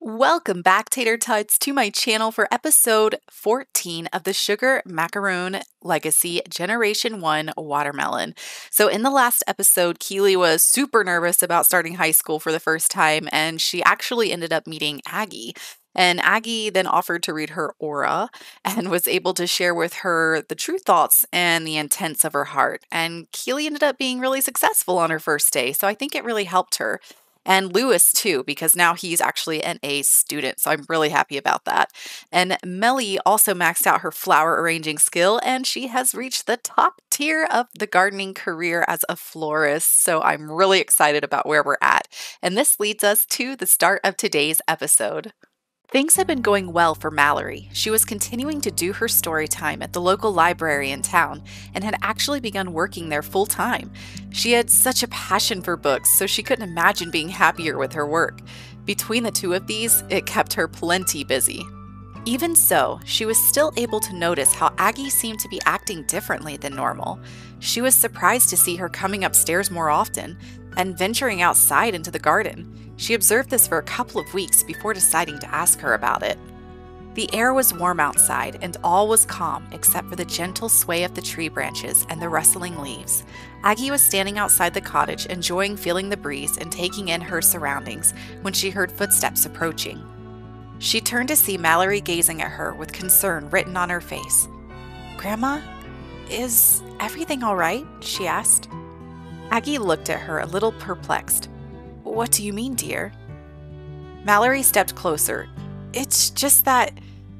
Welcome back, Tater Tots, to my channel for episode 14 of the Sugar Macaroon Legacy Generation 1 Watermelon. So in the last episode, Keely was super nervous about starting high school for the first time, and she actually ended up meeting Aggie. And Aggie then offered to read her aura and was able to share with her the true thoughts and the intents of her heart. And Keely ended up being really successful on her first day, so I think it really helped her. And Lewis too, because now he's actually an A student, so I'm really happy about that. And Melly also maxed out her flower arranging skill, and she has reached the top tier of the gardening career as a florist, so I'm really excited about where we're at. And this leads us to the start of today's episode. Things had been going well for Malory. She was continuing to do her story time at the local library in town and had actually begun working there full time. She had such a passion for books, so she couldn't imagine being happier with her work. Between the two of these, it kept her plenty busy. Even so, she was still able to notice how Aggie seemed to be acting differently than normal. She was surprised to see her coming upstairs more often and venturing outside into the garden. She observed this for a couple of weeks before deciding to ask her about it. The air was warm outside and all was calm except for the gentle sway of the tree branches and the rustling leaves. Aggie was standing outside the cottage enjoying feeling the breeze and taking in her surroundings when she heard footsteps approaching. She turned to see Malory gazing at her with concern written on her face. "Grandma, is everything all right?" she asked. Aggie looked at her a little perplexed. "What do you mean, dear?" Malory stepped closer. "It's just that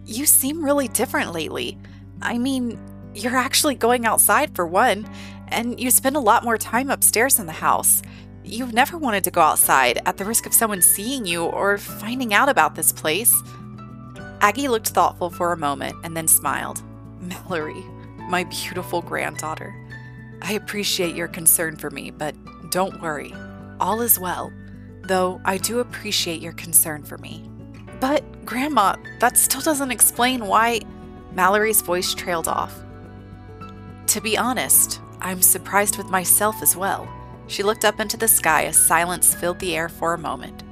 you seem really different lately. I mean, you're actually going outside for one, and you spend a lot more time upstairs in the house. You've never wanted to go outside at the risk of someone seeing you or finding out about this place." Aggie looked thoughtful for a moment and then smiled. "Malory, my beautiful granddaughter, I appreciate your concern for me, but don't worry. All is well, though I do appreciate your concern for me." "But, Grandma, that still doesn't explain why—" Malory's voice trailed off. "To be honest, I'm surprised with myself as well." She looked up into the sky as silence filled the air for a moment.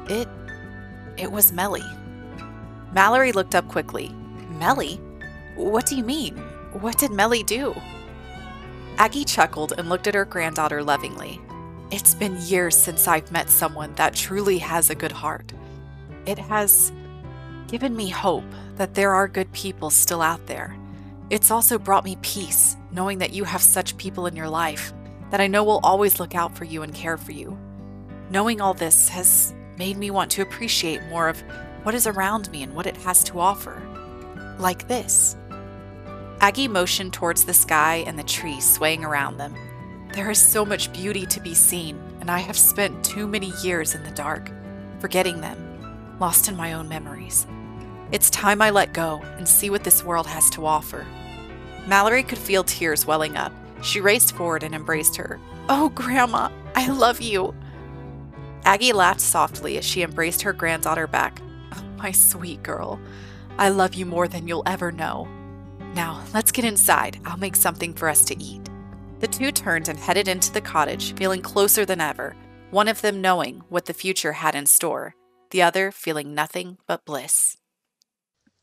It was Melly." Malory looked up quickly. "Melly? What do you mean? What did Melly do?" Aggie chuckled and looked at her granddaughter lovingly. "It's been years since I've met someone that truly has a good heart. It has given me hope that there are good people still out there. It's also brought me peace, knowing that you have such people in your life that I know will always look out for you and care for you. Knowing all this has made me want to appreciate more of what is around me and what it has to offer. Like this." Aggie motioned towards the sky and the trees swaying around them. "There is so much beauty to be seen, and I have spent too many years in the dark, forgetting them, lost in my own memories. It's time I let go and see what this world has to offer." Malory could feel tears welling up. She raced forward and embraced her. "Oh, Grandma, I love you." Aggie laughed softly as she embraced her granddaughter back. "Oh, my sweet girl, I love you more than you'll ever know. Now, let's get inside. I'll make something for us to eat." The two turned and headed into the cottage, feeling closer than ever, one of them knowing what the future had in store, the other feeling nothing but bliss.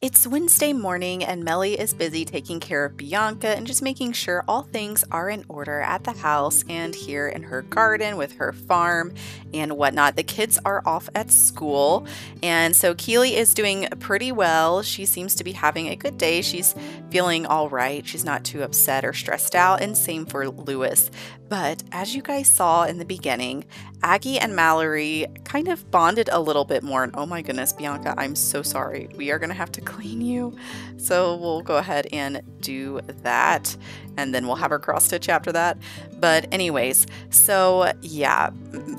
It's Wednesday morning and Melly is busy taking care of Bianca and just making sure all things are in order at the house and here in her garden with her farm and whatnot. The kids are off at school, and so Keely is doing pretty well. She seems to be having a good day. She's feeling all right. She's not too upset or stressed out, and same for Lewis. But as you guys saw in the beginning, Aggie and Malory kind of bonded a little bit more. And oh my goodness, Bianca, I'm so sorry. We are going to have to clean you. So we'll go ahead and do that. And then we'll have her cross stitch after that. But anyways, so yeah,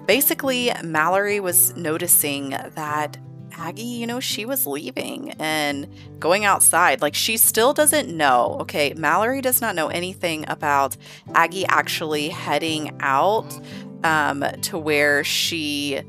basically Malory was noticing that Aggie, she was leaving and going outside. Like, she still doesn't know. Okay, Malory does not know anything about Aggie actually heading out to where she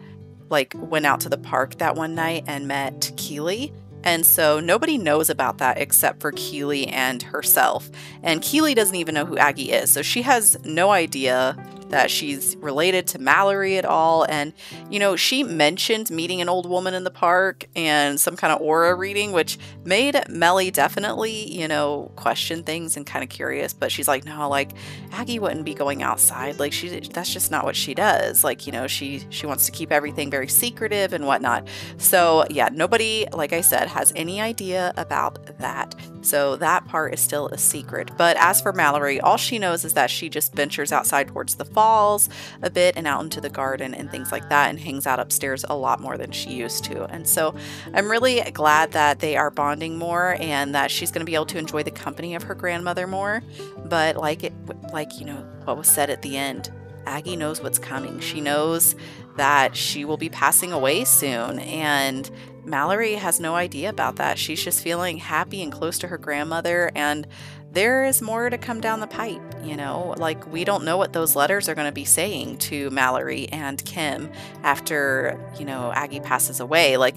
went out to the park that one night and met Keely. And so nobody knows about that except for Keely and herself. And Keely doesn't even know who Aggie is. So she has no idea that she's related to Malory at all. And, you know, she mentioned meeting an old woman in the park and some kind of aura reading, which made Melly definitely, you know, question things and kind of curious. But she's like, no, like Aggie wouldn't be going outside. Like that's just not what she does. Like, you know, she wants to keep everything very secretive and whatnot. So yeah, nobody, like I said, has any idea about that. So that part is still a secret. But as for Malory, all she knows is that she just ventures outside towards the falls a bit and out into the garden and things like that, and hangs out upstairs a lot more than she used to. And so I'm really glad that they are bonding more and that she's going to be able to enjoy the company of her grandmother more. But like you know, what was said at the end, Aggie knows what's coming. She knows that she will be passing away soon, and Malory has no idea about that. She's just feeling happy and close to her grandmother, and there is more to come down the pipe, you know? Like, we don't know what those letters are going to be saying to Malory and Kim after, you know, Aggie passes away. Like,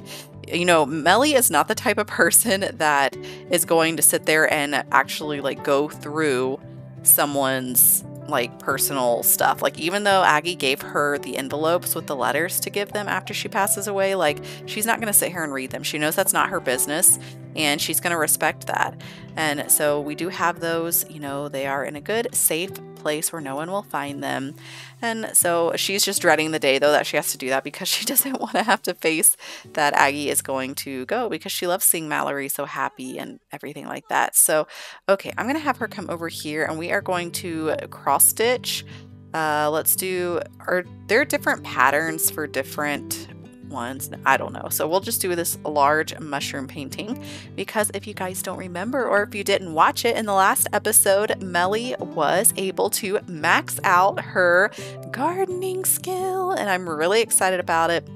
you know, Melly is not the type of person that is going to sit there and actually, like, go through someone's like personal stuff. Like, even though Aggie gave her the envelopes with the letters to give them after she passes away, like, she's not going to sit here and read them. She knows that's not her business, and she's going to respect that. And so we do have those, you know, they are in a good, safe place where no one will find them. And so she's just dreading the day, though, that she has to do that, because she doesn't want to have to face that Aggie is going to go, because she loves seeing Malory so happy and everything like that. So, okay, I'm going to have her come over here, and we are going to cross stitch. Let's do, are there different patterns for different ones? I don't know. So we'll just do this large mushroom painting, because if you guys don't remember, or if you didn't watch it in the last episode, Melly was able to max out her gardening skill, and I'm really excited about it.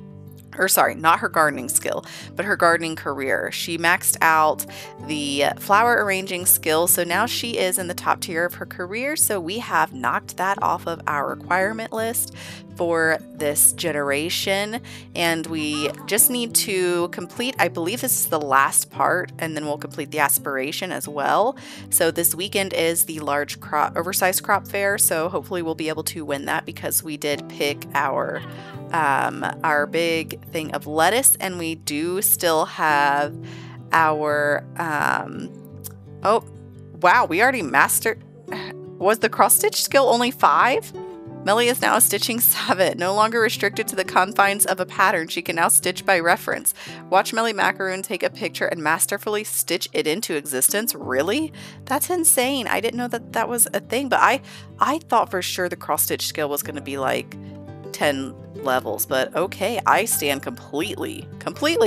Or sorry, not her gardening skill, but her gardening career. She maxed out the flower arranging skill, so now she is in the top tier of her career. So we have knocked that off of our requirement list for this generation, and we just need to complete, I believe this is the last part, and then we'll complete the aspiration as well. So this weekend is the large crop, oversized crop fair, so hopefully we'll be able to win that, because we did pick our big thing of lettuce, and we do still have our oh wow, we already mastered. Was the cross stitch skill only 5? Melly is now stitching 7, no longer restricted to the confines of a pattern. She can now stitch by reference. Watch Melly Macaroon take a picture and masterfully stitch it into existence. Really? That's insane. I didn't know that that was a thing, but I thought for sure the cross stitch skill was going to be like 10 levels, but okay, I stand completely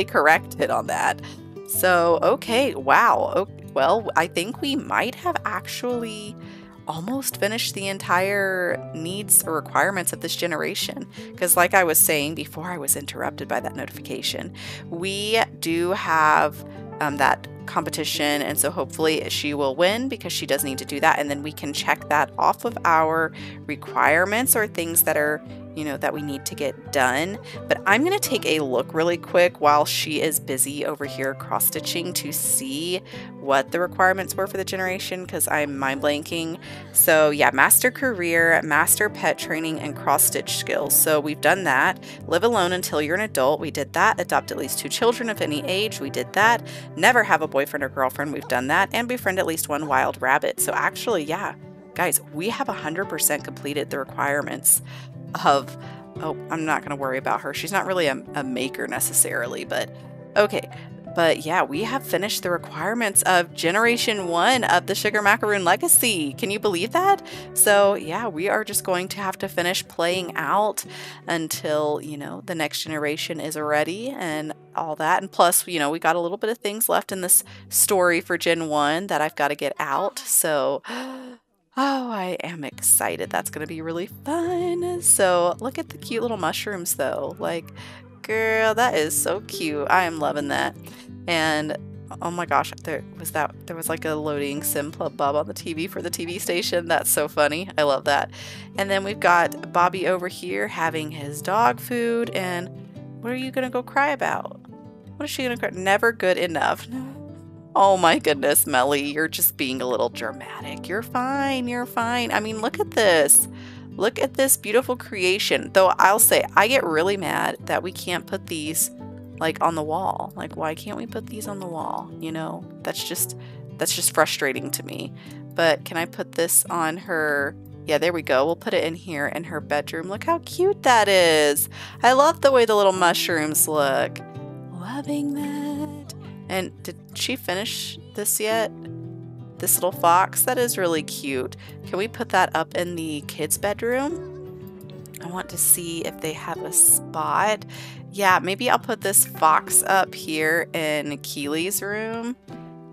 corrected on that. So, okay, wow. Okay, well, I think we might have actually almost finished the entire needs or requirements of this generation, because like I was saying before I was interrupted by that notification, we do have that competition, and so hopefully she will win, because she does need to do that, and then we can check that off of our requirements or things that are, you know, that we need to get done. But I'm going to take a look really quick while she is busy over here cross stitching to see what the requirements were for the generation, because I'm mind blanking. So yeah, master career, master pet training, and cross stitch skills. So we've done that. Live alone until you're an adult. We did that. Adopt at least 2 children of any age. We did that. Never have a boyfriend or girlfriend. We've done that. And befriend at least 1 wild rabbit. So actually, yeah, guys, we have 100% completed the requirements of, oh, I'm not going to worry about her. She's not really a maker necessarily, but okay. But yeah, we have finished the requirements of Generation 1 of the Sugar Macaroon Legacy. Can you believe that? So yeah, we are just going to have to finish playing out until, you know, the next generation is ready and all that. And plus, you know, we got a little bit of things left in this story for Gen 1 that I've got to get out. So oh, I am excited. That's going to be really fun. So look at the cute little mushrooms though. Like, girl, that is so cute. I am loving that. And oh my gosh, there was like a loading sim club bob on the TV for the TV station. That's so funny. I love that. And then we've got Bobby over here having his dog food. And what are you going to go cry about? What is she going to cry? Never good enough. Oh my goodness, Melly, you're just being a little dramatic. You're fine. You're fine. I mean, look at this. Look at this beautiful creation. Though I'll say, I get really mad that we can't put these like on the wall. Like, why can't we put these on the wall? You know, that's just frustrating to me. But can I put this on her? Yeah, there we go. We'll put it in here in her bedroom. Look how cute that is. I love the way the little mushrooms look. Loving that. And did she finish this yet? This little fox? That is really cute. Can we put that up in the kids' bedroom? I want to see if they have a spot. Yeah, maybe I'll put this fox up here in Keely's room.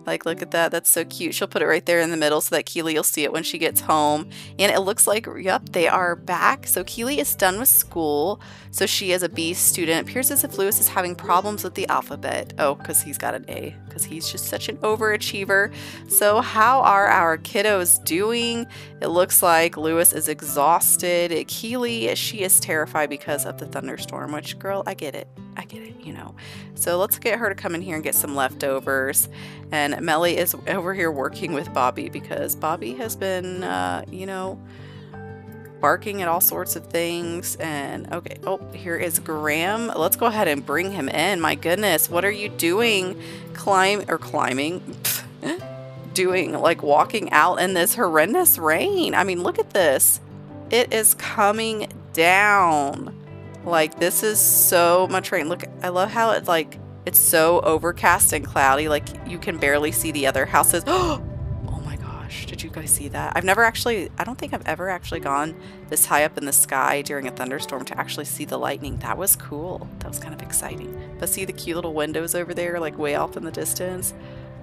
Like, look at that. That's so cute. She'll put it right there in the middle so that Keely will see it when she gets home. And it looks like, yep, they are back. So Keely is done with school. So she is a B student. Appears as if Lewis is having problems with the alphabet. Oh, because he's got an A. Because he's just such an overachiever. So how are our kiddos doing? It looks like Lewis is exhausted. Keely, she is terrified because of the thunderstorm. Which, girl, I get it. I get it, you know. So let's get her to come in here and get some leftovers. And Melly is over here working with Bobby because Bobby has been, you know, barking at all sorts of things. And okay, oh, here is Graham. Let's go ahead and bring him in. My goodness, what are you doing? Climbing? Doing, like, walking out in this horrendous rain. I mean, look at this. It is coming down. Like, this is so much rain. Look, I love how it's like, it's so overcast and cloudy. Like, you can barely see the other houses. Oh my gosh. Did you guys see that? I don't think I've ever actually gone this high up in the sky during a thunderstorm to actually see the lightning. That was cool. That was kind of exciting. But see the cute little windows over there, like way off in the distance?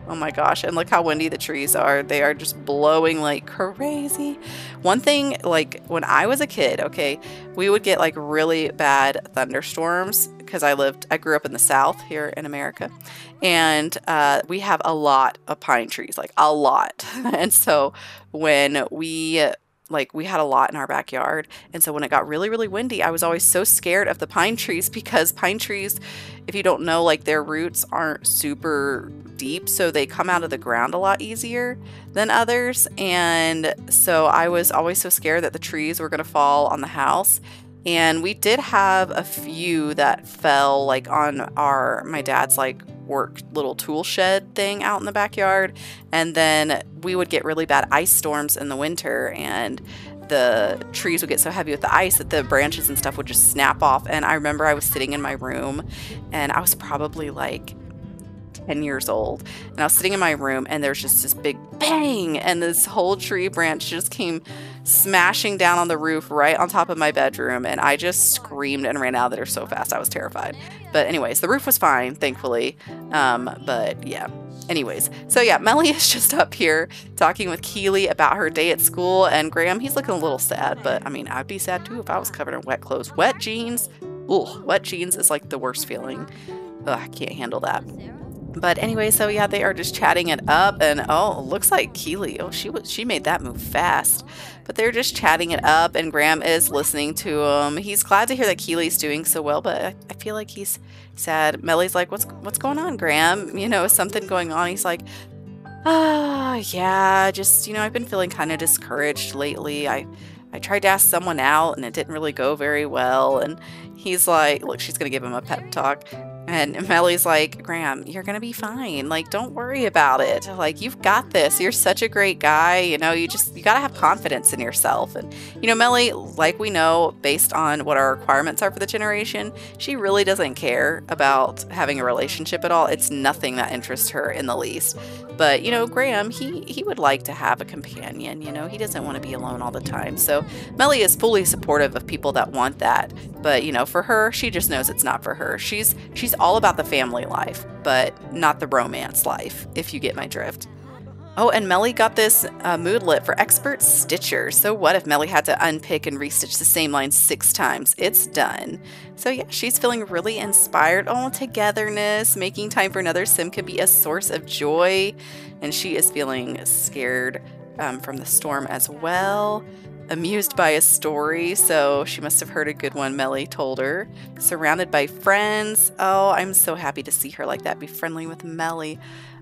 Oh my gosh, and look how windy the trees are. They are just blowing like crazy. One thing, like when I was a kid, okay, we would get like really bad thunderstorms because I grew up in the South here in America. And we have a lot of pine trees, like a lot. And so when we had a lot in our backyard. And so when it got really, really windy, I was always so scared of the pine trees because pine trees, if you don't know, like their roots aren't super deep. So they come out of the ground a lot easier than others. And so I was always so scared that the trees were going to fall on the house. And we did have a few that fell like on my dad's like work little tool shed thing out in the backyard. And then we would get really bad ice storms in the winter, and the trees would get so heavy with the ice that the branches and stuff would just snap off. And I remember I was sitting in my room, and I was probably like 10 years old, and I was sitting in my room, and there's just this big bang, and this whole tree branch just came smashing down on the roof right on top of my bedroom, and I just screamed and ran out of there so fast. I was terrified. But anyways, the roof was fine, thankfully. But yeah. Anyways, so yeah, Melly is just up here talking with Keely about her day at school, and Graham, he's looking a little sad, but I mean, I'd be sad too if I was covered in wet clothes. Wet jeans, ugh, wet jeans is like the worst feeling. Ugh, I can't handle that. But anyway, so yeah, they are just chatting it up, and oh, looks like Keely, oh, she made that move fast. But they're just chatting it up, and Graham is listening to him. He's glad to hear that Keely's doing so well, but I feel like he's sad. Melly's like, what's going on, Graham? You know, is something going on? He's like, yeah, just, you know, I've been feeling kind of discouraged lately. I tried to ask someone out, and it didn't really go very well. And he's like, look, she's going to give him a pep talk. And Melly's like, Graham, you're going to be fine. Like, don't worry about it. Like, you've got this. You're such a great guy. You know, you got to have confidence in yourself. And, you know, Melly, like we know, based on what our requirements are for the generation, she really doesn't care about having a relationship at all. It's nothing that interests her in the least. But, you know, Graham, he would like to have a companion. You know, he doesn't want to be alone all the time. So Melly is fully supportive of people that want that. But, you know, for her, she just knows it's not for her. She's all about the family life, but not the romance life, if you get my drift. Oh, and Melly got this moodlet for expert stitcher. So what if Melly had to unpick and restitch the same line 6 times? It's done. So yeah, she's feeling really inspired. Oh, togetherness, making time for another sim can be a source of joy. And she is feeling scared from the storm as well. Amused by a story, so she must have heard a good one Melly told her. Surrounded by friends. Oh, I'm so happy to see her like that, be friendly with Melly.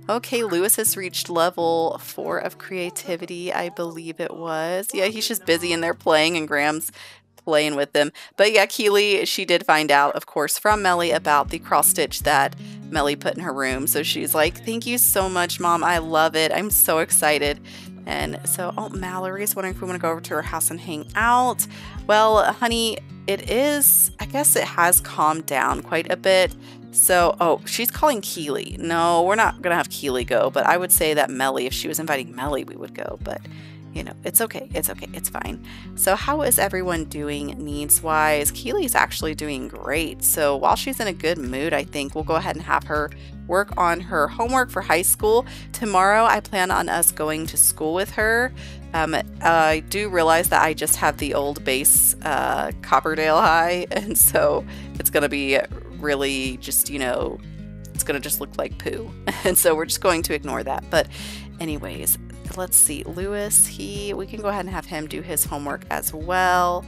Okay, Lewis has reached level 4 of creativity, I believe it was. Yeah, he's just busy in there playing, and Graham's playing with them. But yeah, Keely, she did find out, of course, from Melly about the cross stitch that Melly put in her room. So she's like, thank you so much, Mom. I love it. I'm so excited. And so, oh, Mallory is wondering if we want to go over to her house and hang out. Well, honey, it is, I guess it has calmed down quite a bit. So, oh, she's calling Keely. No, we're not going to have Keely go, but I would say that Melly, if she was inviting Melly, we would go. But, you know, it's okay. It's okay. It's fine. So how is everyone doing needs-wise? Keely's actually doing great. So while she's in a good mood, I think we'll go ahead and have her work on her homework for high school. Tomorrow, I plan on us going to school with her. I do realize that I just have the old base Copperdale High, and so it's going to be really just, you know, it's going to just look like poo. And so we're just going to ignore that. But anyways, let's see. Lewis, we can go ahead and have him do his homework as well.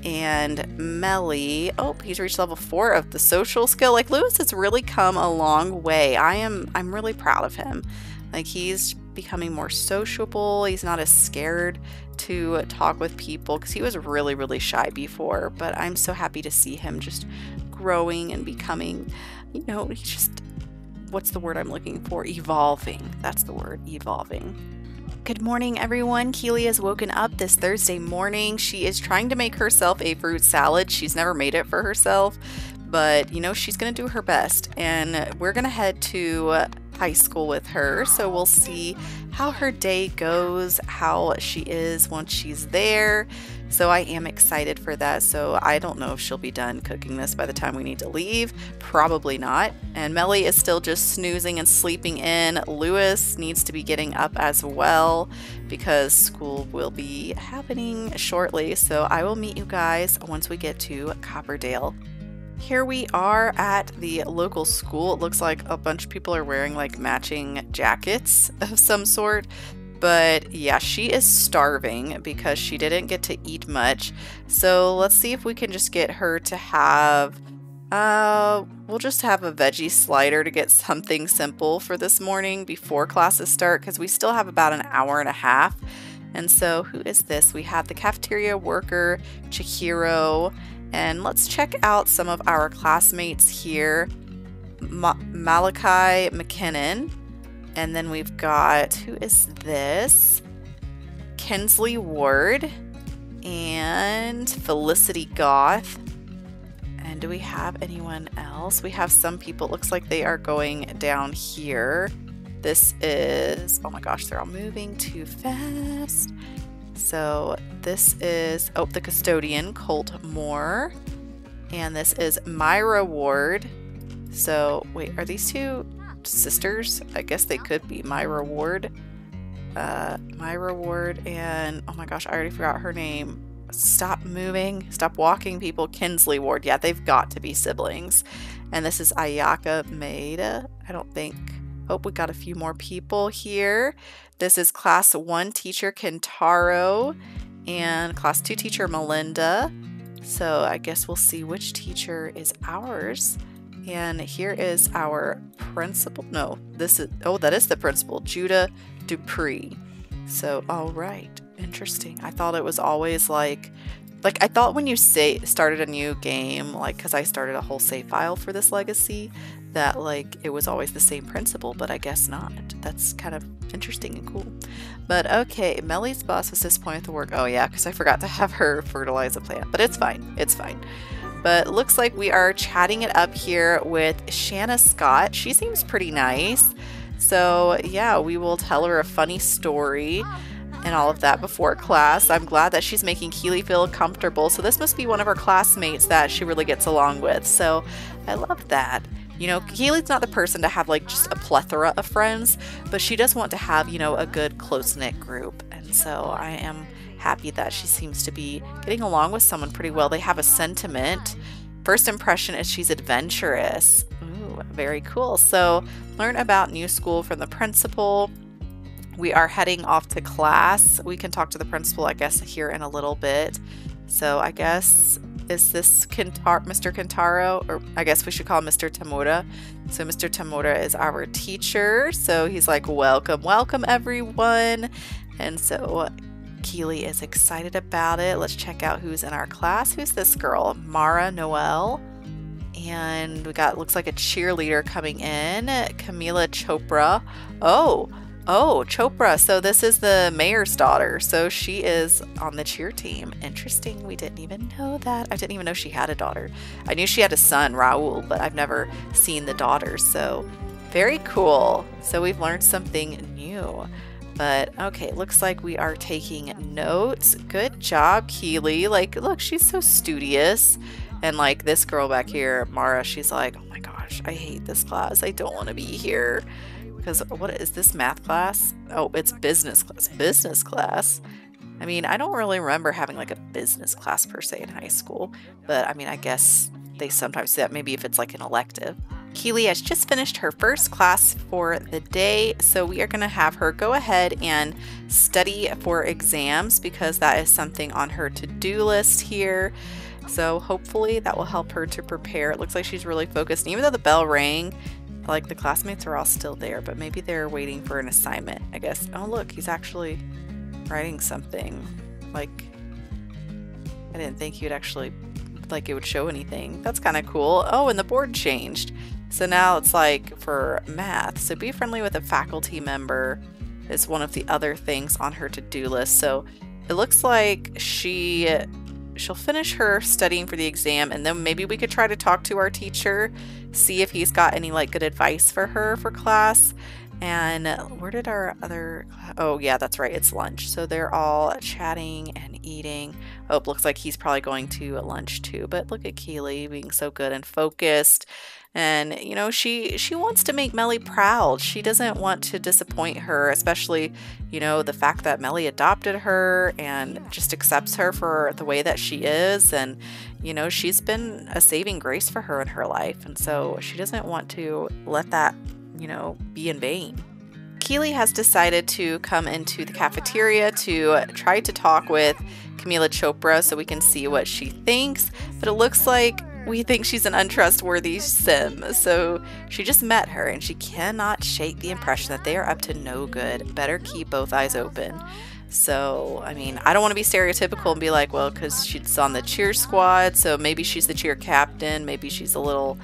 And Melly, oh, he's reached level 4 of the social skill. Like, Lewis has really come a long way. I'm really proud of him. Like, he's becoming more sociable. He's not as scared to talk with people, because he was really, really shy before. But I'm so happy to see him just growing and becoming, you know, he's just, what's the word I'm looking for? Evolving. That's the word, evolving. Good morning, everyone. Keely has woken up this Thursday morning. She is trying to make herself a fruit salad. She's never made it for herself, but you know, she's going to do her best. And we're going to head to high school with her. So we'll see how her day goes, how she is once she's there. So I am excited for that. So I don't know if she'll be done cooking this by the time we need to leave. Probably not. And Melly is still just snoozing and sleeping in. Lewis needs to be getting up as well, because school will be happening shortly. So I will meet you guys once we get to Copperdale. Here we are at the local school. It looks like a bunch of people are wearing like matching jackets of some sort. But yeah, she is starving because she didn't get to eat much. So let's see if we can just get her to have, we'll just have a veggie slider to get something simple for this morning before classes start, because we still have about an hour and a half. And so who is this? We have the cafeteria worker, Chihiro. And let's check out some of our classmates here. Malachi McKinnon. And then we've got, who is this? Kinsley Ward and Felicity Goth. And do we have anyone else? We have some people. It looks like they are going down here. This is, oh my gosh, they're all moving too fast. So this is, oh, the custodian, Colt Moore. And this is Myra Ward. So wait, are these two sisters? I guess they could be. Myra Ward and, oh my gosh, I already forgot her name. Stop moving, stop walking, people. Kinsley Ward. Yeah, they've got to be siblings. And this is Ayaka Maeda. I don't think. Oh, we got a few more people here. This is class 1 teacher Kentaro and class 2 teacher Melinda. So I guess we'll see which teacher is ours. And here is our principal. No, this is, oh, that is the principal, Judah Dupree. So, all right, interesting. I thought it was always like I thought when you started a new game, like, because I started a whole save file for this legacy, that like it was always the same principal, but I guess not. That's kind of interesting and cool. But okay, Melly's boss was disappointed with the work. Oh yeah, because I forgot to have her fertilize a plant, but it's fine. It's fine. But looks like we are chatting it up here with Shanna Scott. She seems pretty nice. So yeah, we will tell her a funny story and all of that before class. I'm glad that she's making Keely feel comfortable. So this must be one of her classmates that she really gets along with. So I love that. You know, Keely's not the person to have like just a plethora of friends, but she does want to have, you know, a good close-knit group. And so I am happy that she seems to be getting along with someone pretty well. They have a sentiment. First impression is she's adventurous. Ooh, very cool. So learn about new school from the principal. We are heading off to class. We can talk to the principal, I guess, here in a little bit. So I guess is this Mr. Kintaro? Or I guess we should call him Mr. Tamura. So Mr. Tamura is our teacher. So he's like, welcome, welcome everyone. And so Keely is excited about it. Let's check out who's in our class. Who's this girl? Mara Noel. And we got, looks like a cheerleader coming in. Camila Chopra. Oh, Chopra. So this is the mayor's daughter. So she is on the cheer team. Interesting. We didn't even know that. I didn't even know she had a daughter. I knew she had a son, Raul, but I've never seen the daughter. So very cool. So we've learned something new. But okay, looks like we are taking notes. Good job, Keely. Like, look, she's so studious. And like this girl back here, Mara, she's like, oh my gosh, I hate this class. I don't want to be here. Because what is this, math class? Oh, it's business class. Business class. I mean, I don't really remember having like a business class per se in high school. But I mean, I guess they sometimes do that. Maybe if it's like an elective. Keely has just finished her first class for the day. So we are going to have her go ahead and study for exams because that is something on her to-do list here. So hopefully that will help her to prepare. It looks like she's really focused. And even though the bell rang, like the classmates are all still there, but maybe they're waiting for an assignment, I guess. Oh, look, he's actually writing something. Like, I didn't think he would actually, like, it would show anything. That's kind of cool. Oh, and the board changed. So now it's like for math. So be friendly with a faculty member is one of the other things on her to-do list. So it looks like she'll finish her studying for the exam, and then maybe we could try to talk to our teacher, see if he's got any like good advice for her for class. And where did our other, oh yeah, that's right, it's lunch. So they're all chatting and eating. Oh, it looks like he's probably going to lunch too. But look at Keely being so good and focused. And, you know, she wants to make Melly proud. She doesn't want to disappoint her, especially, you know, the fact that Melly adopted her and just accepts her for the way that she is. And, you know, she's been a saving grace for her in her life. And so she doesn't want to let that, you know, be in vain. Keely has decided to come into the cafeteria to try to talk with Camila Chopra so we can see what she thinks. But it looks like we think she's an untrustworthy sim, so she just met her and she cannot shake the impression that they are up to no good. Better keep both eyes open. So, I mean, I don't want to be stereotypical and be like, well, because she's on the cheer squad, so maybe she's the cheer captain, maybe she's a little,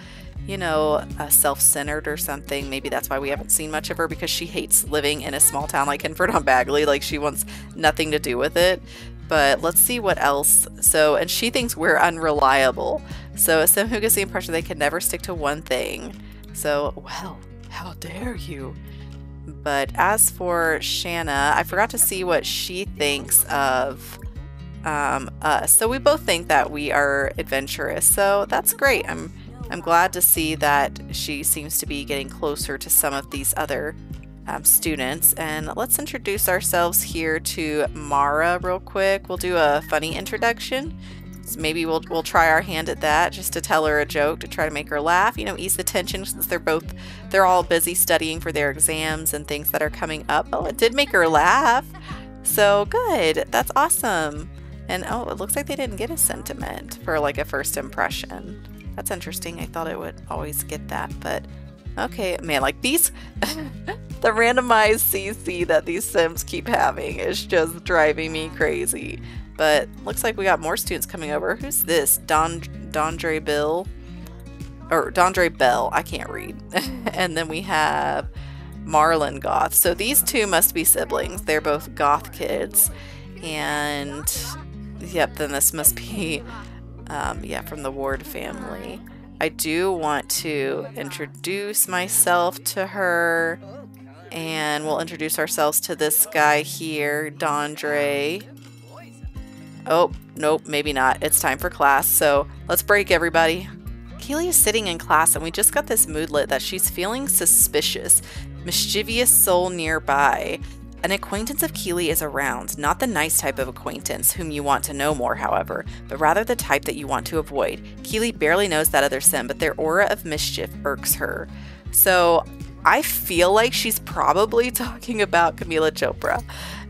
you know, self-centered or something. Maybe that's why we haven't seen much of her, because she hates living in a small town like Confront-on-Bagley. Like, she wants nothing to do with it. But let's see what else. So, and she thinks we're unreliable. So a sim who gets the impression they can never stick to one thing. So, well, how dare you? But as for Shanna, I forgot to see what she thinks of us. So we both think that we are adventurous. So that's great. I'm glad to see that she seems to be getting closer to some of these other students. And let's introduce ourselves here to Mara real quick. We'll do a funny introduction. So maybe we'll try our hand at that, just to tell her a joke to try to make her laugh, you know, ease the tension, since they're all busy studying for their exams and things that are coming up. Oh, it did make her laugh. So good. That's awesome. And oh, it looks like they didn't get a sentiment for like a first impression. That's interesting. I thought it would always get that, but okay, man, like these the randomized CC that these sims keep having is just driving me crazy. But looks like we got more students coming over. Who's this? Dondre Bill? Or Dondre Bell. I can't read. And then we have Marlon Goth. So these two must be siblings. They're both Goth kids. And yep, then this must be yeah, from the Ward family. I do want to introduce myself to her. And we'll introduce ourselves to this guy here, Dondre. Oh, nope, maybe not. It's time for class, so let's break, everybody. Keely is sitting in class, and we just got this moodlet that she's feeling suspicious. Mischievous soul nearby. An acquaintance of Keely is around, not the nice type of acquaintance whom you want to know more, however, but rather the type that you want to avoid. Keely barely knows that other sim, but their aura of mischief irks her. So I feel like she's probably talking about Camila Chopra.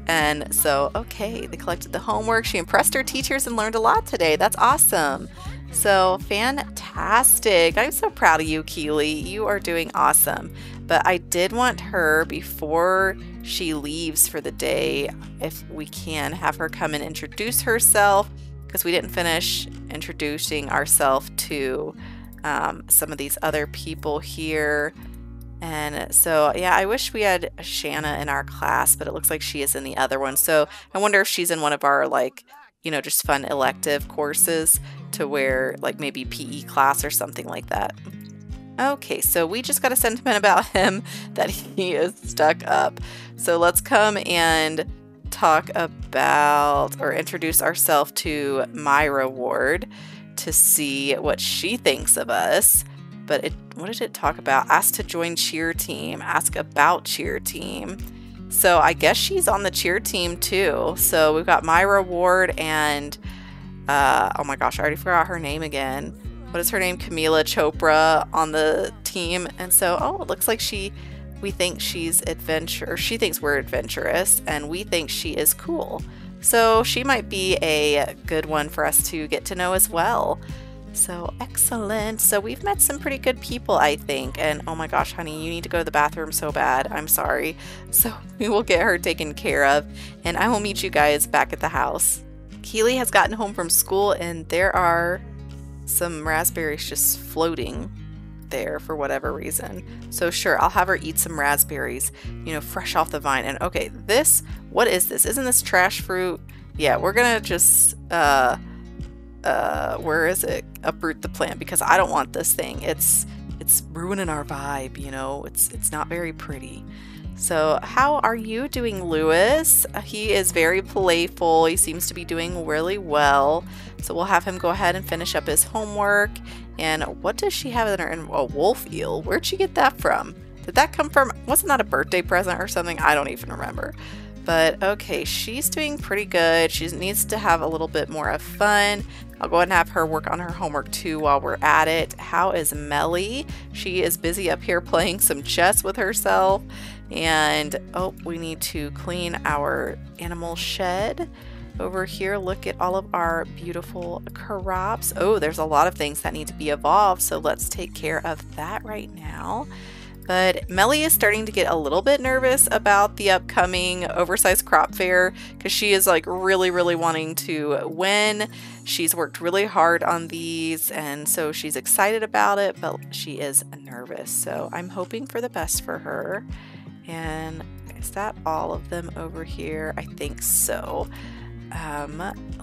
And so, okay, they collected the homework. She impressed her teachers and learned a lot today. That's awesome. So fantastic. I'm so proud of you, Keely. You are doing awesome. But I did want her, before she leaves for the day, if we can, have her come and introduce herself, because we didn't finish introducing ourselves to some of these other people here. And so, yeah, I wish we had Shanna in our class, but it looks like she is in the other one. So I wonder if she's in one of our, like, just fun elective courses, to where, like, maybe PE class or something like that. Okay, so we just got a sentiment about him that he is stuck up. So let's come and talk about, or introduce ourselves to Myra Ward to see what she thinks of us. But what did it talk about? Ask to join cheer team, ask about cheer team. So I guess she's on the cheer team too. So we've got Myra Ward and, oh my gosh, I already forgot her name again. What is her name? Camila Chopra on the team. And so, oh, it looks like we think she's she thinks we're adventurous, and we think she is cool. So she might be a good one for us to get to know as well. So excellent. So we've met some pretty good people, I think. And oh my gosh, honey, you need to go to the bathroom so bad. I'm sorry. So we will get her taken care of, and I will meet you guys back at the house. Keely has gotten home from school, and there are some raspberries just floating there for whatever reason. So sure, I'll have her eat some raspberries, fresh off the vine. And okay, what is this? Isn't this trash fruit? Yeah, we're gonna just where is it? Uproot the plant, because I don't want this thing. It's ruining our vibe, it's not very pretty. So how are you doing, Lewis? He is very playful. He seems to be doing really well. So we'll have him go ahead and finish up his homework. And what does she have in her? A wolf eel. Where'd she get that from? Did that come from? Wasn't that a birthday present or something? I don't even remember. But okay, she's doing pretty good. She needs to have a little bit more of fun. I'll go ahead and have her work on her homework too while we're at it. How is Melly? She is busy up here playing some chess with herself. And oh, we need to clean our animal shed over here. Look at all of our beautiful crops. Oh, there's a lot of things that need to be evolved, so let's take care of that right now. But Melly is starting to get a little bit nervous about the upcoming Oversized Crop Fair, because she is like really wanting to win. She's worked really hard on these, and so she's excited about it, but she is nervous. So I'm hoping for the best for her. And is that all of them over here? I think so.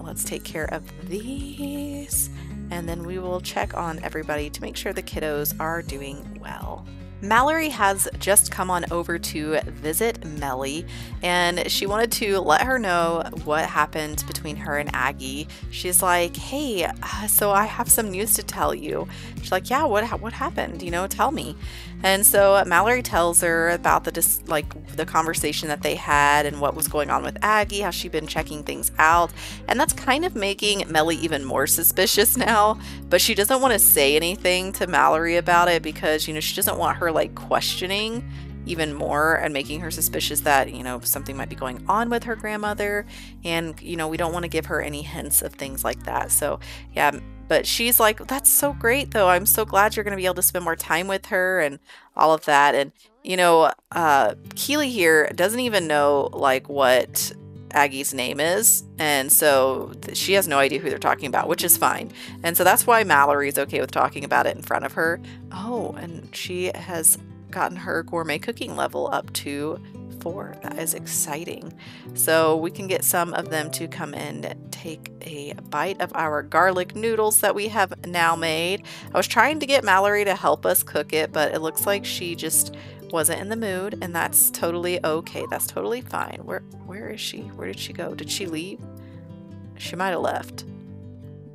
Let's take care of these, and then we will check on everybody to make sure the kiddos are doing well. Malory has just come on over to visit Melly, and she wanted to let her know what happened between her and Aggie. She's like, hey, so I have some news to tell you. She's like, yeah, what happened? Tell me. And so Malory tells her about the conversation that they had and what was going on with Aggie, how she'd been checking things out. And that's kind of making Melly even more suspicious now, but she doesn't want to say anything to Malory about it, because, she doesn't want her questioning even more and making her suspicious that, something might be going on with her grandmother. And, we don't want to give her any hints of things like that. So yeah, but she's like, that's so great though. I'm so glad you're going to be able to spend more time with her and all of that. And, Keely here doesn't even know what Aggie's name is, and so she has no idea who they're talking about, which is fine. And so that's why Malory's okay with talking about it in front of her. Oh, and she has gotten her gourmet cooking level up to 4. That is exciting. So we can get some of them to come and take a bite of our garlic noodles that we have now made. I was trying to get Malory to help us cook it, but it looks like she just wasn't in the mood, and that's totally okay. That's totally fine. Where is she? Where did she go? Did she leave? She might have left.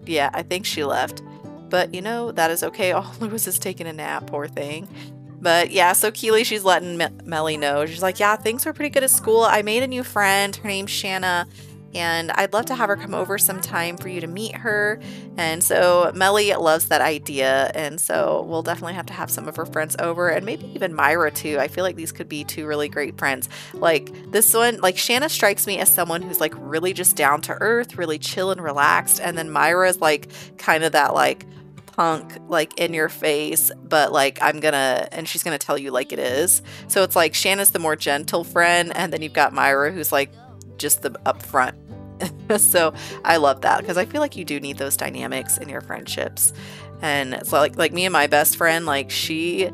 Yeah, I think she left. But that is okay. Oh, Lewis is taking a nap, poor thing. But yeah, so Keely, she's letting Melly know. She's like, yeah, things were pretty good at school. I made a new friend. Her name's Shanna. and I'd love to have her come over sometime for you to meet her. And so Melly loves that idea, and so we'll definitely have to have some of her friends over, and maybe even Myra too. I feel like these could be two really great friends. Like this one, like Shanna strikes me as someone who's like really just down to earth, really chill and relaxed, and then Myra is like kind of that like punk, like in your face, but like and she's gonna tell you like it is. So it's like Shanna's the more gentle friend, and then you've got Myra who's like just the upfront. So I love that, because I feel like you do need those dynamics in your friendships. And so like me and my best friend, like she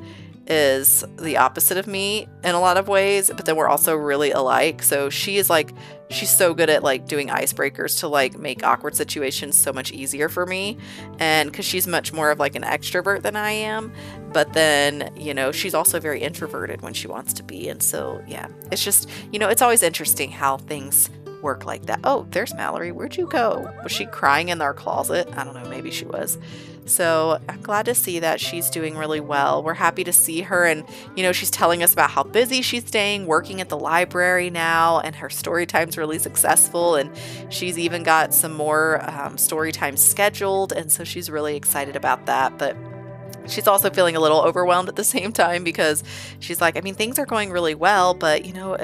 is the opposite of me in a lot of ways, but then we're also really alike. So she's so good at like doing icebreakers to like make awkward situations so much easier for me. And because she's much more of like an extrovert than I am, but then, you know, she's also very introverted when she wants to be. And so, yeah, it's just, you know, it's always interesting how things work like that. Oh, there's Mallory. Where'd you go? Was she crying in our closet? I don't know. Maybe she was. So I'm glad to see that she's doing really well. We're happy to see her. And, you know, she's telling us about how busy she's staying, working at the library now, and her story time's really successful. And she's even got some more story time scheduled. And so she's really excited about that. But she's also feeling a little overwhelmed at the same time, because she's like, I mean, things are going really well, but you know,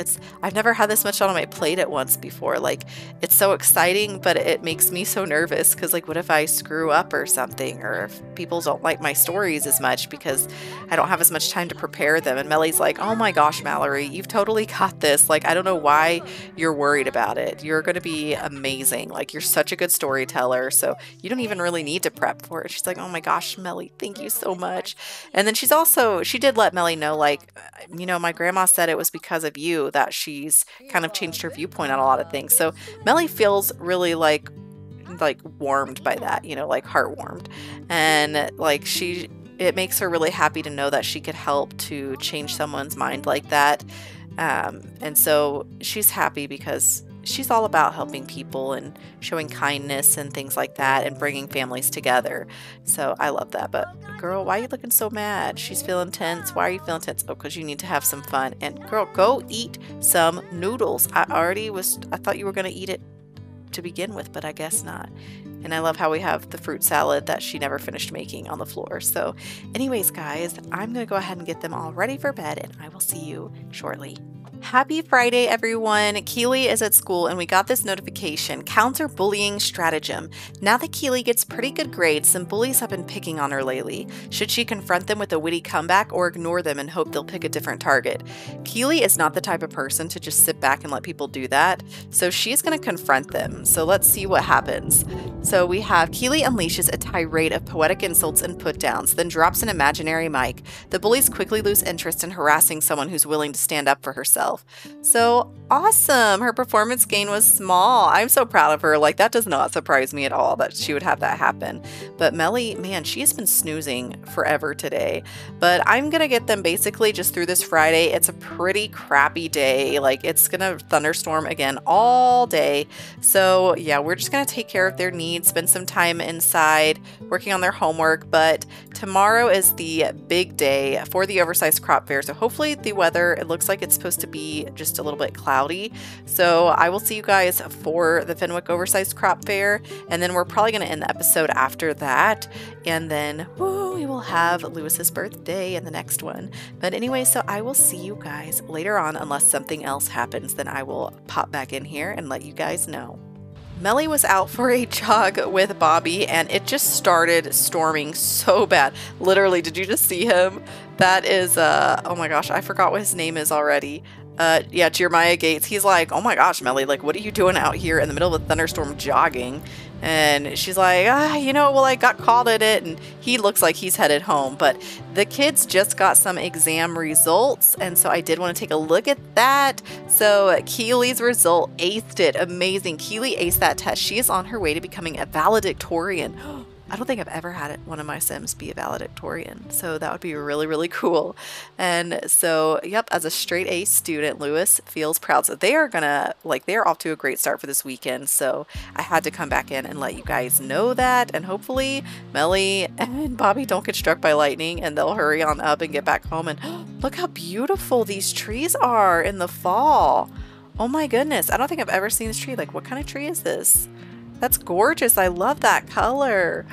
I've never had this much on my plate at once before. Like, it's so exciting, but it makes me so nervous, because like, what if I screw up or something, or if people don't like my stories as much because I don't have as much time to prepare them. And Melly's like, oh my gosh, Mallory, you've totally got this. Like, I don't know why you're worried about it. You're going to be amazing. Like, you're such a good storyteller, so you don't even really need to prep for it. She's like, oh my gosh, Melly, thank you so much. And then she did let Melly know, like, you know, my grandma said it was because of you that she's kind of changed her viewpoint on a lot of things. So Melly feels really like warmed by that, you know, like heartwarmed. And like it makes her really happy to know that she could help to change someone's mind like that. And so she's happy because she's all about helping people and showing kindness and things like that and bringing families together. So I love that. But girl, why are you looking so mad? She's feeling tense. Why are you feeling tense? Oh, because you need to have some fun. And girl, go eat some noodles. I thought you were going to eat it to begin with, but I guess not. And I love how we have the fruit salad that she never finished making on the floor. So anyways, guys, I'm going to go ahead and get them all ready for bed, and I will see you shortly. Happy Friday, everyone. Keely is at school, and we got this notification: counter bullying stratagem. Now that Keely gets pretty good grades, some bullies have been picking on her lately. Should she confront them with a witty comeback or ignore them and hope they'll pick a different target? Keely is not the type of person to just sit back and let people do that, so she's going to confront them. So let's see what happens. So we have Keely unleashes a tirade of poetic insults and put-downs, then drops an imaginary mic. The bullies quickly lose interest in harassing someone who's willing to stand up for herself. So awesome. Her performance gain was small. I'm so proud of her. Like, that does not surprise me at all that she would have that happen. But Melly, man, she has been snoozing forever today. But I'm going to get them basically just through this Friday. It's a pretty crappy day. Like, it's going to thunderstorm again all day. So yeah, we're just going to take care of their needs, spend some time inside working on their homework. But tomorrow is the big day for the Oversized Crop Fair. So hopefully the weather, it looks like it's supposed to be just a little bit cloudy. So I will see you guys for the Fenwick Oversized Crop Fair, and then we're probably going to end the episode after that, and then we will have Lewis's birthday in the next one. But anyway, so I will see you guys later on, unless something else happens. Then I will pop back in here and let you guys know. Melly was out for a jog with Bobby, and it just started storming so bad. Literally, did you just see him? That is, oh my gosh, I forgot what his name is already. Yeah, Jeremiah Gates. He's like, oh my gosh, Melly, like, what are you doing out here in the middle of a thunderstorm jogging? And she's like, you know, well, I got called at it, and he looks like he's headed home. But the kids just got some exam results, and so I did want to take a look at that. So Keely's result, aced it. Amazing. Keely aced that test. She is on her way to becoming a valedictorian. I don't think I've ever had one of my Sims be a valedictorian, so that would be really, really cool. And so, yep, as a straight A student, Lewis feels proud. So they are they're off to a great start for this weekend. So I had to come back in and let you guys know that, and hopefully Melly and Bobby don't get struck by lightning and they'll hurry on up and get back home. And look how beautiful these trees are in the fall. Oh my goodness, I don't think I've ever seen this tree. Like, what kind of tree is this? That's gorgeous. I love that color.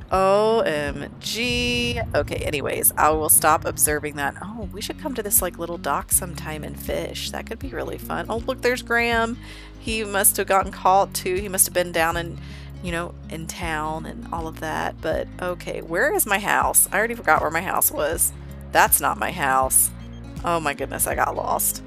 OMG. Okay, anyways, I will stop observing that. Oh, we should come to this like little dock sometime and fish. That could be really fun. Oh, look, there's Graham. He must have gotten caught too. He must have been down in, you know, in town and all of that. But okay, where is my house? I already forgot where my house was. That's not my house. Oh my goodness, I got lost.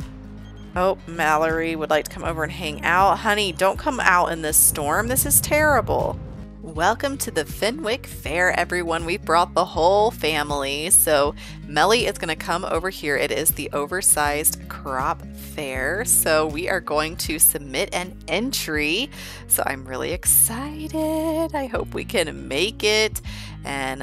Oh, Mallory would like to come over and hang out. Honey, don't come out in this storm. This is terrible. Welcome to the Fenwick Fair, everyone. We brought the whole family. So Melly is going to come over here. It is the Oversized Crop Fair. So we are going to submit an entry. So I'm really excited. I hope we can make it. And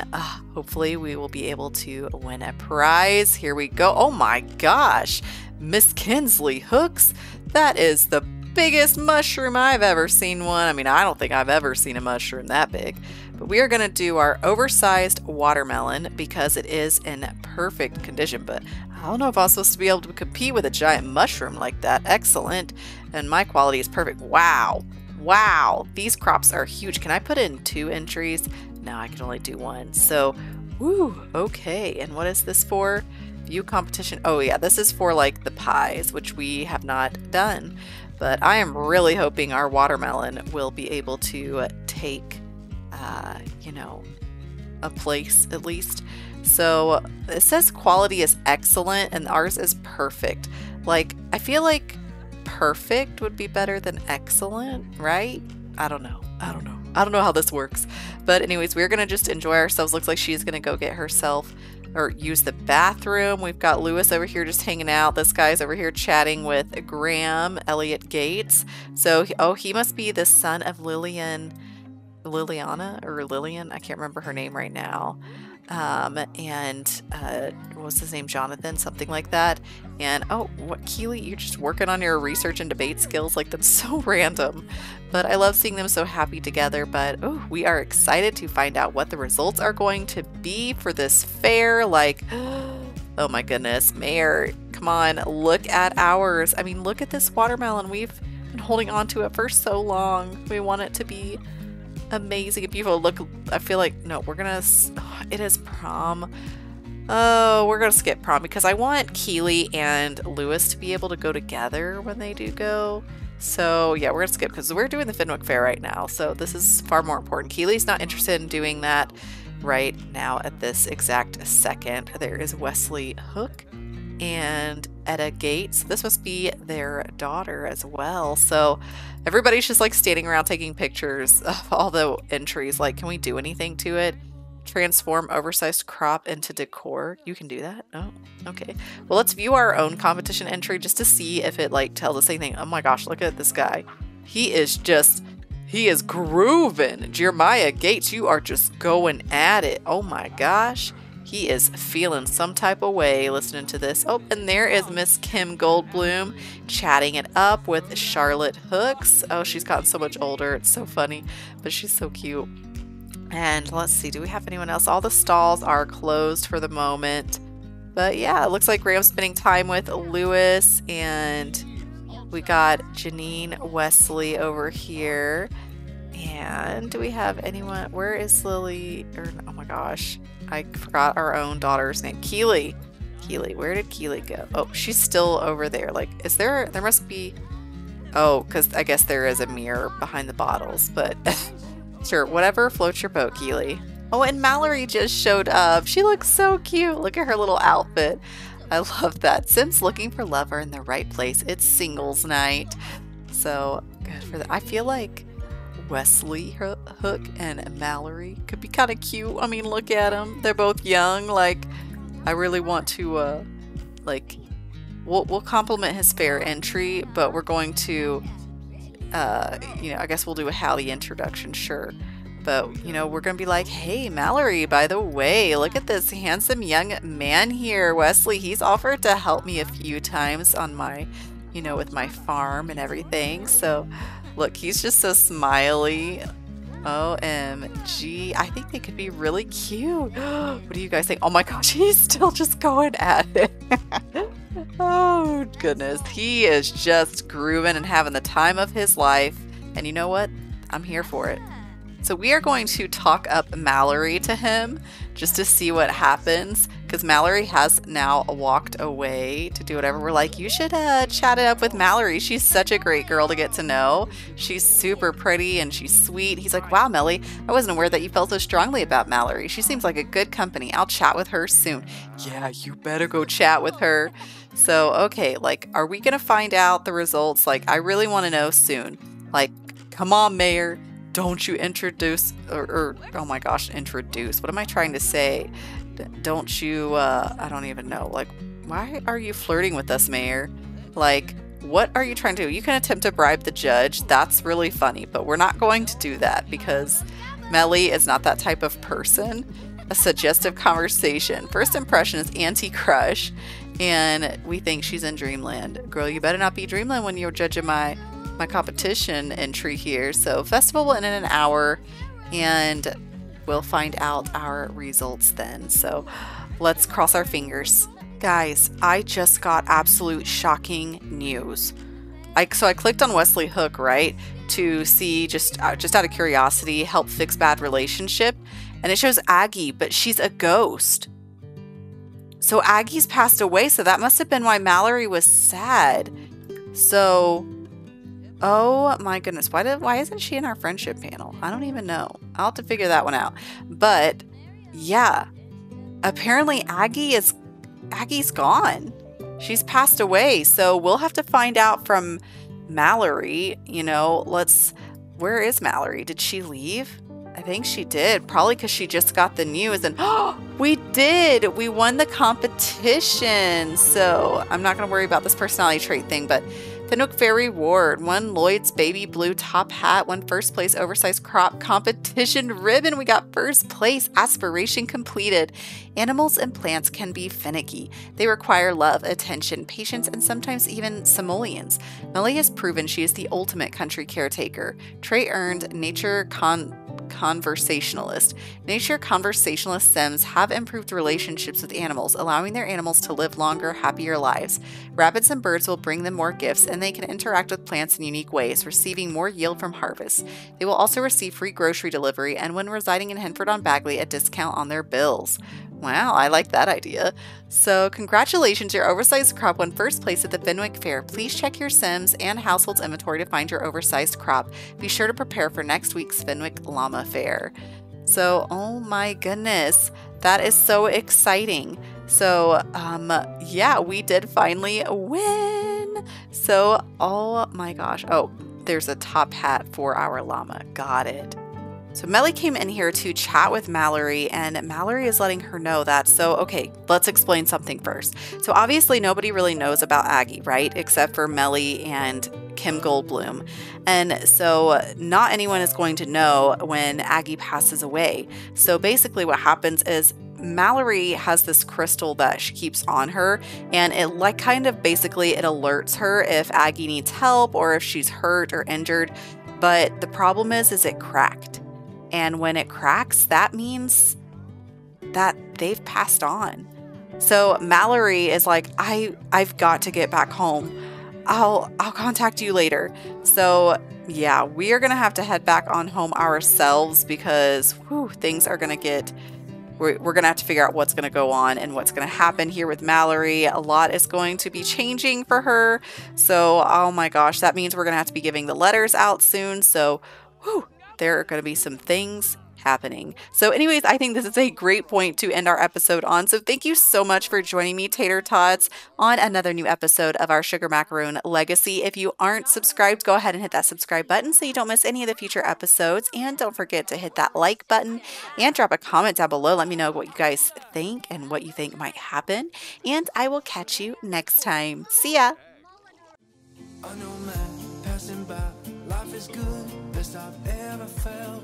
hopefully we will be able to win a prize. Here we go. Oh my gosh. Miss Kinsley hooks. That is the biggest mushroom I've ever seen one. I mean, I don't think I've ever seen a mushroom that big. But we are going to do our oversized watermelon because it is in perfect condition. But I don't know if I'm supposed to be able to compete with a giant mushroom like that. Excellent. And my quality is perfect. Wow. Wow. These crops are huge. Can I put in 2 entries? No, I can only do 1. So, woo, okay. And what is this for? View competition. Oh yeah, this is for like the pies, which we have not done. But I am really hoping our watermelon will be able to take, you know, a place at least. So it says quality is excellent and ours is perfect. Like, I feel like perfect would be better than excellent, right? I don't know. I don't know how this works. But anyways, we're going to just enjoy ourselves. Looks like she's going to go get herself or use the bathroom. We've got Lewis over here just hanging out. This guy's over here chatting with Graham, Elliot Gates. So, oh, he must be the son of Liliana or Lillian. I can't remember her name right now. What was his name? Jonathan, something like that. And oh, what, Keely, you're just working on your research and debate skills. Like, that's so random. But I love seeing them so happy together. But oh, we are excited to find out what the results are going to be for this fair. Like, oh my goodness, Mayor, come on, look at ours. I mean, look at this watermelon. We've been holding on to it for so long. We want it to be amazing and beautiful. Look, I feel like, no, we're gonna, it is prom. Oh, we're gonna skip prom because I want Keely and Lewis to be able to go together when they do go. So yeah, we're gonna skip because we're doing the Fenwick Fair right now. So this is far more important. Keely's not interested in doing that right now at this exact second. There is Wesley Hook and Etta Gates. This must be their daughter as well. So everybody's just like standing around taking pictures of all the entries. Like, can we do anything to it? Transform oversized crop into decor. You can do that? Oh, okay. Well, let's view our own competition entry just to see if it like tells us anything. Oh my gosh, look at this guy. He is grooving. Jeremiah Gates, you are just going at it. Oh my gosh. He is feeling some type of way listening to this. Oh, and there is Miss Kim Goldblum chatting it up with Charlotte Hooks. Oh, she's gotten so much older. It's so funny, but she's so cute. And let's see, do we have anyone else? All the stalls are closed for the moment. But yeah, it looks like Graham's spending time with Lewis, and we got Janine Wesley over here. And do we have anyone? Where is Lily? Or, oh my gosh, I forgot our own daughter's name. Keely. Keely, where did Keely go? Oh, she's still over there. Like, is there must be, oh, because I guess there is a mirror behind the bottles, but sure, whatever floats your boat, Keely. Oh, and Malory just showed up. She looks so cute. Look at her little outfit. I love that. Sim's looking for lover in the right place. It's singles night. So good for that. I feel like Wesley Hook and Malory could be kind of cute. I mean, look at them. They're both young. Like, I really want to, like, we'll compliment his fair entry, but we're going to, you know, I guess we'll do a howdy introduction, sure. But, you know, we're going to be like, hey, Malory, by the way, look at this handsome young man here. Wesley, he's offered to help me a few times on my, you know, with my farm and everything. So, look, he's just so smiley. OMG. I think they could be really cute. What do you guys think? Oh my gosh, he's still just going at it. Oh, goodness. He is just grooving and having the time of his life. And you know what? I'm here for it. So we are going to talk up Malory to him just to see what happens, because Malory has now walked away to do whatever. We're like, you should chat it up with Malory. She's such a great girl to get to know. She's super pretty and she's sweet. He's like, wow, Melly, I wasn't aware that you felt so strongly about Malory. She seems like a good company. I'll chat with her soon. Yeah, you better go chat with her. So, okay, like, are we going to find out the results? Like, I really want to know soon. Like, come on, Mayor. Don't you introduce, or oh my gosh, introduce. What am I trying to say? Don't you, I don't even know. Like, why are you flirting with us, Mayor? Like, what are you trying to do? You can attempt to bribe the judge. That's really funny, but we're not going to do that because Melly is not that type of person. A suggestive conversation. First impression is anti-crush, and we think she's in Dreamland. Girl, you better not be Dreamland when you're judging my competition entry here. So festival will end in an hour and we'll find out our results then. So let's cross our fingers. Guys, I just got absolute shocking news. So I clicked on Wesley Hook, right, to see just out of curiosity, help fix bad relationship, and it shows Aggie, but she's a ghost. So Aggie's passed away, so that must have been why Malory was sad. So oh my goodness, why isn't she in our friendship panel? I don't even know. I'll have to figure that one out. But yeah, apparently Aggie's gone. She's passed away. So we'll have to find out from Malory, you know, where is Malory? Did she leave? I think she did, probably because she just got the news and we won the competition. So I'm not going to worry about this personality trait thing, but Fenwick Fair Reward, won Lloyd's baby blue top hat, won first place oversized crop competition ribbon. We got first place, aspiration completed. Animals and plants can be finicky. They require love, attention, patience, and sometimes even simoleons. Melly has proven she is the ultimate country caretaker. Trait earned Nature Conversationalist. Nature Conversationalist Sims have improved relationships with animals, allowing their animals to live longer, happier lives. Rabbits and birds will bring them more gifts, and they can interact with plants in unique ways, receiving more yield from harvest. They will also receive free grocery delivery, and when residing in Henford-on-Bagley, a discount on their bills. Wow, I like that idea. So congratulations, your oversized crop won first place at the Fenwick Fair. Please check your Sims and household's inventory to find your oversized crop. Be sure to prepare for next week's Fenwick Llama Fair. So, oh my goodness, that is so exciting. So, yeah, we did finally win. So, oh my gosh. Oh, there's a top hat for our llama. Got it. So Melly came in here to chat with Malory, and Malory is letting her know that. So, okay, let's explain something first. So obviously nobody really knows about Aggie, right? Except for Melly and Kim Goldblum. And so not anyone is going to know when Aggie passes away. So basically what happens is Malory has this crystal that she keeps on her, and it like kind of basically it alerts her if Aggie needs help or if she's hurt or injured. But the problem is it cracked. And when it cracks, that means that they've passed on. So Malory is like, I've got to get back home. I'll contact you later. So yeah, we are gonna have to head back on home ourselves because things are gonna get. We're gonna have to figure out what's gonna go on and what's gonna happen here with Malory. A lot is going to be changing for her. So oh my gosh, that means we're gonna have to be giving the letters out soon. So there are going to be some things happening. So anyways, I think this is a great point to end our episode on. So thank you so much for joining me, Tater Tots, on another new episode of our Sugar Macaroon Legacy. If you aren't subscribed, go ahead and hit that subscribe button so you don't miss any of the future episodes. And don't forget to hit that like button and drop a comment down below. Let me know what you guys think and what you think might happen. And I will catch you next time. See ya! I know man passing by, life is good, best I've ever felt.